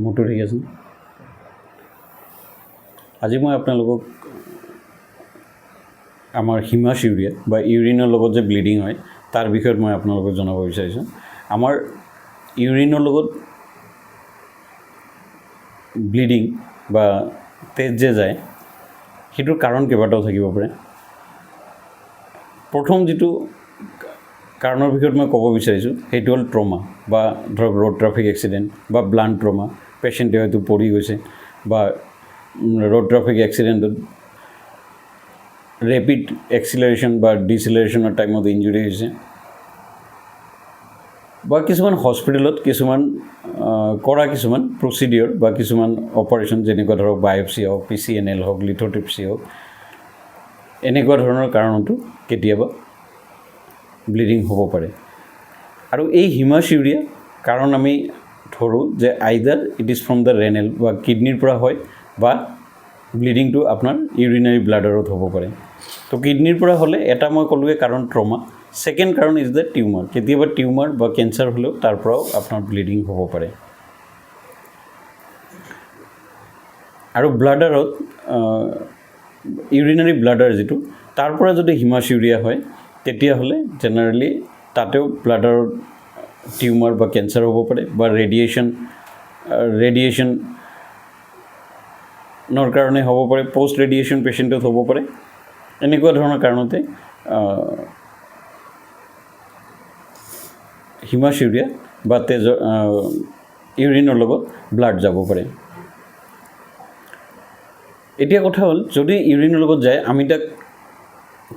মোৰটো ঠিক আছে। আজি মই আপোনালোকক আমাৰ হিমাচিউৰিয়া বা ইউৰিনৰ লগত যে ব্লিডিং হয় তাৰ বিষয়ত মই আপোনালোকক জনাব বিচাৰিছোঁ। আমাৰ ইউৰিনৰ লগত ব্লিডিং বা তেজ যে যায় সেইটোৰ কাৰণ কেইবাটাও থাকিব পাৰে। প্ৰথম যিটো কাৰণৰ বিষয়ত মই ক'ব বিচাৰিছোঁ সেইটো হ'ল ট্ৰমা বা ধৰক ৰোড ট্ৰাফিক এক্সিডেণ্ট বা ব্লাণ্ট ট্ৰমা। পেচেণ্টে হয়তো পৰি গৈছে বা ৰোড ট্ৰাফিক এক্সিডেণ্টত ৰেপিড এক্সিলাৰেশ্যন বা ডিচিলাৰেশ্যনৰ টাইমত ইঞ্জুৰি হৈছে বা কিছুমান হস্পিটেলত কিছুমান কিছুমান প্ৰচিডিঅ'ৰ বা কিছুমান অপাৰেশ্যন যেনেকুৱা ধৰক বায়'পচি হওক, PCNL হওক, লিথ'ট্ৰিপচি হওক, এনেকুৱা ধৰণৰ কাৰণতো কেতিয়াবা ব্লিডিং হ'ব পাৰে। আৰু এই হিমাচিউৰিয়া কাৰণ আমি ধৰোঁ যে either it is from the renal বা কিডনিৰ পৰা হয় বা ব্লিডিংটো আপোনাৰ ইউৰিনাৰী ব্লাডাৰত হ'ব পাৰে। তো কিডনিৰ পৰা হ'লে এটা মই ক'লোৱে কাৰণ ট্ৰমা। ছেকেণ্ড কাৰণ ইজ দ্য টিউমাৰ। কেতিয়াবা টিউমাৰ বা কেঞ্চাৰ হ'লেও তাৰ পৰাও আপোনাৰ ব্লিডিং হ'ব পাৰে। আৰু ব্লাডাৰত ইউৰিনাৰী ব্লাডাৰ যিটো তাৰ পৰা যদি হিমাচিউৰিয়া হয় তেতিয়াহ'লে জেনেৰেলি তাতেও ব্লাডাৰত টিউমাৰ বা কেঞ্চাৰ হ'ব পাৰে বা ৰেডিয়েশ্যনৰ কাৰণে হ'ব পাৰে, পষ্ট ৰেডিয়েশ্যন পেচেণ্টত হ'ব পাৰে। এনেকুৱা ধৰণৰ কাৰণতে হিমাচিউৰিয়া বা তেজৰ ইউৰিনৰ লগত ব্লাড যাব পাৰে। এতিয়া কথা হ'ল যদি ইউৰিনৰ লগত যায় আমি তাক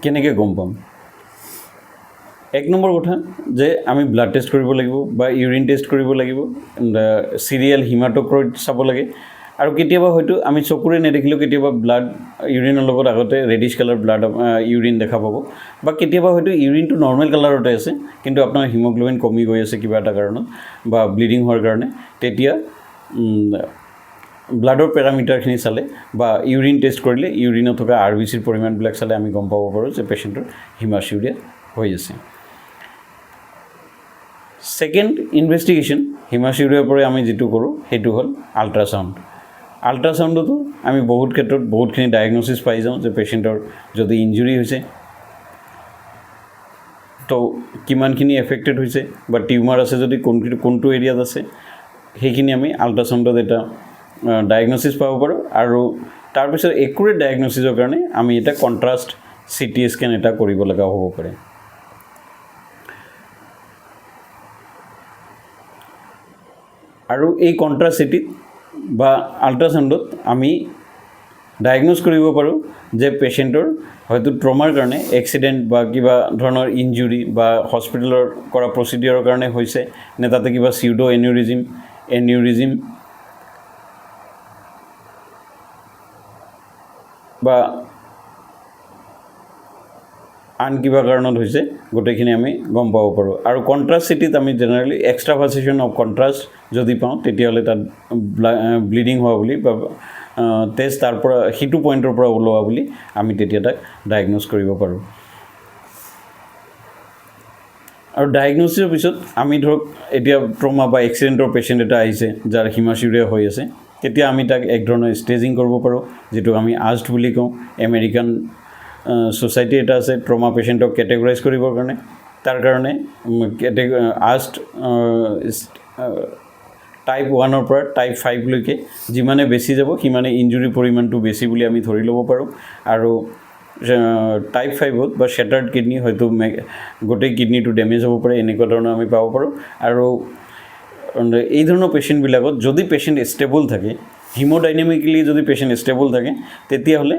কেনেকৈ গম পাম? এক নম্বৰ কথা যে আমি ব্লাড টেষ্ট কৰিব লাগিব বা ইউৰিন টেষ্ট কৰিব লাগিব, চিৰিয়েল হিমাট'ক্ৰাইট চাব লাগে। আৰু কেতিয়াবা হয়তো আমি চকুৰে নেদেখিলেও কেতিয়াবা ব্লাড ইউৰিনৰ লগত আগতে ৰেডিছ কালাৰ ব্লাড ইউৰিন দেখা পাব বা কেতিয়াবা হয়তো ইউৰিনটো নৰ্মেল কালাৰতে আছে কিন্তু আপোনাৰ হিমগ্ল'বিন কমি গৈ আছে কিবা এটা কাৰণত বা ব্লিডিং হোৱাৰ কাৰণে, তেতিয়া ব্লাডৰ পেৰামিটাৰখিনি চালে বা ইউৰিন টেষ্ট কৰিলে ইউৰিনত থকা RBCৰ পৰিমাণবিলাক চালে আমি গম পাব পাৰোঁ যে পেচেণ্টৰ হিমাচিউৰিয়া হৈ আছে। ছেকেণ্ড ইনভেষ্টিগেশ্যন হিমাচিউৰিয়াৰ পৰা আমি যিটো কৰোঁ সেইটো হ'ল আল্ট্ৰাচাউণ্ড। আল্ট্ৰাচাউণ্ডতো আমি বহুত ক্ষেত্ৰত বহুতখিনি ডায়েগন'চিছ পাই যাওঁ যে পেচেণ্টৰ যদি ইঞ্জুৰি হৈছে তো কিমানখিনি এফেক্টেড হৈছে বা টিউমাৰ আছে যদি কোনটো এৰিয়াত আছে সেইখিনি আমি আল্ট্ৰাচাউণ্ডত এটা ডায়েগন'চিছ পাব পাৰোঁ। আৰু তাৰপিছত একুৰেট ডায়েগন'চিছৰ কাৰণে আমি এটা কণ্ট্ৰাষ্ট CT স্কেন এটা কৰিব লগা হ'ব পাৰে। আৰু এই কণ্ট্ৰাষ্ট CT বা আল্ট্ৰাচাউণ্ডত আমি ডায়েগন'জ কৰিব পাৰোঁ যে পেচেণ্টৰ হয়তো ট্ৰমাৰ কাৰণে এক্সিডেণ্ট বা কিবা ধৰণৰ ইঞ্জুৰি বা হস্পিটেলৰ কৰা প্ৰচিডিঅ'ৰৰ কাৰণে হৈছে নে তাতে কিবা চিউডো এনিউৰিজিম বা আন কিবা কাৰণত হৈছে, গোটেইখিনি আমি গম পাব পাৰোঁ। আৰু কণ্ট্ৰাষ্ট CTত আমি জেনেৰেলি এক্সট্ৰাভাছেশ্যন অফ কণ্ট্ৰাষ্ট যদি পাওঁ তেতিয়াহ'লে তাত ব্লিডিং হোৱা বুলি বা তেজ তাৰ পৰা সিটো পইণ্টৰ পৰা ওলোৱা বুলি আমি তেতিয়া তাক ডায়েগন'জ কৰিব পাৰোঁ। আৰু ডায়েগন'চিছৰ পিছত আমি ধৰক এতিয়া ট্ৰমা বা এক্সিডেণ্টৰ পেচেণ্ট এটা আহিছে যাৰ হিমাচিউৰিয়া হৈ আছে, তেতিয়া আমি তাক এক ধৰণৰ ষ্টেজিং কৰিব পাৰোঁ যিটো আমি AST বুলি কওঁ। আমেৰিকান ছ'চাইটি এটা আছে ট্ৰমা পেচেণ্টক কেটেগৰাইজ কৰিবৰ কাৰণে। তাৰ কাৰণে AST টাইপ 1ৰ পৰা টাইপ 5লৈকে যিমানে বেছি যাব সিমানে ইঞ্জুৰি পৰিমাণটো বেছি বুলি আমি ধৰি ল'ব পাৰোঁ। আৰু টাইপ 5ত বা শ্বেটাৰ্ড কিডনি হয়তো গোটেই কিডনিটো ডেমেজ হ'ব পাৰে, এনেকুৱা ধৰণৰ আমি পাব পাৰোঁ। আৰু এই ধৰণৰ পেচেণ্টবিলাকত যদি পেচেণ্ট ষ্টেবল থাকে, হিম'ডাইনামিকেলি যদি পেচেণ্ট ষ্টেবল থাকে, তেতিয়াহ'লে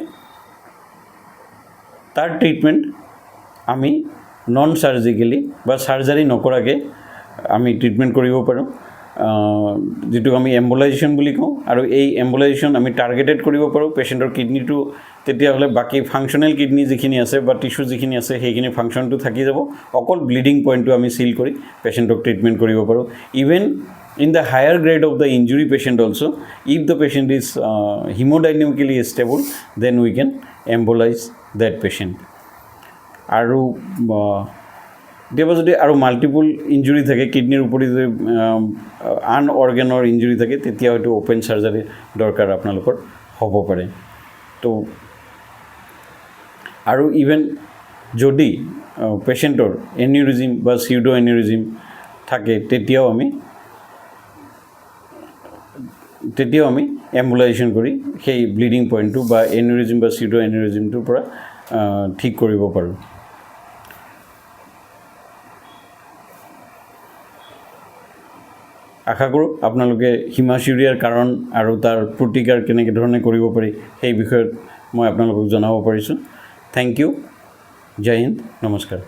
তাৰ ট্ৰিটমেণ্ট আমি নন চাৰ্জিকেলি বা চাৰ্জাৰী নকৰাকৈ আমি ট্ৰিটমেণ্ট কৰিব পাৰোঁ, যিটোক আমি এম্বলাইজেশ্যন বুলি কওঁ। আৰু এই এম্বলাইজেশ্যন আমি টাৰ্গেটেড কৰিব পাৰোঁ পেচেণ্টৰ কিডনিটো, তেতিয়াহ'লে বাকী ফাংচনেল কিডনি যিখিনি আছে বা টিচু যিখিনি আছে সেইখিনি ফাংচনটো থাকি যাব। অকল ব্লিডিং পইণ্টটো আমি চিল কৰি পেচেণ্টক ট্ৰিটমেণ্ট কৰিব পাৰোঁ। Even in the higher grade of the injury patient also' if the patient is haemodynamically stable then we can embolise that patient. আৰু কেতিয়াবা যদি আৰু মাল্টিপুল ইঞ্জুৰি থাকে, কিডনিৰ উপৰি যদি আন অৰ্গেনৰ ইঞ্জুৰি থাকে, তেতিয়া হয়তো অ'পেন চাৰ্জাৰী দৰকাৰ আপোনালোকৰ হ'ব পাৰে। তো আৰু ইভেন যদি পেচেণ্টৰ এনিউৰিজিম বা চিউডো এনিউৰিজিম থাকে, তেতিয়াও আমি এম্বুলাইজেশ্যন কৰি সেই ব্লিডিং পইণ্টটো বা এনিউৰিজিম বা চিউডো এনিউৰিজিমটোৰ পৰা ঠিক কৰিব পাৰোঁ। আশা কৰোঁ আপোনালোকে হিমাচিউৰিয়াৰ কাৰণ আৰু তাৰ প্ৰতিকাৰ কেনেকৈ ধৰণে কৰিব পাৰি সেই বিষয়ত মই আপোনালোকক জনাব পাৰিছোঁ। Thank U. জয় হিন্দ, নমস্কাৰ।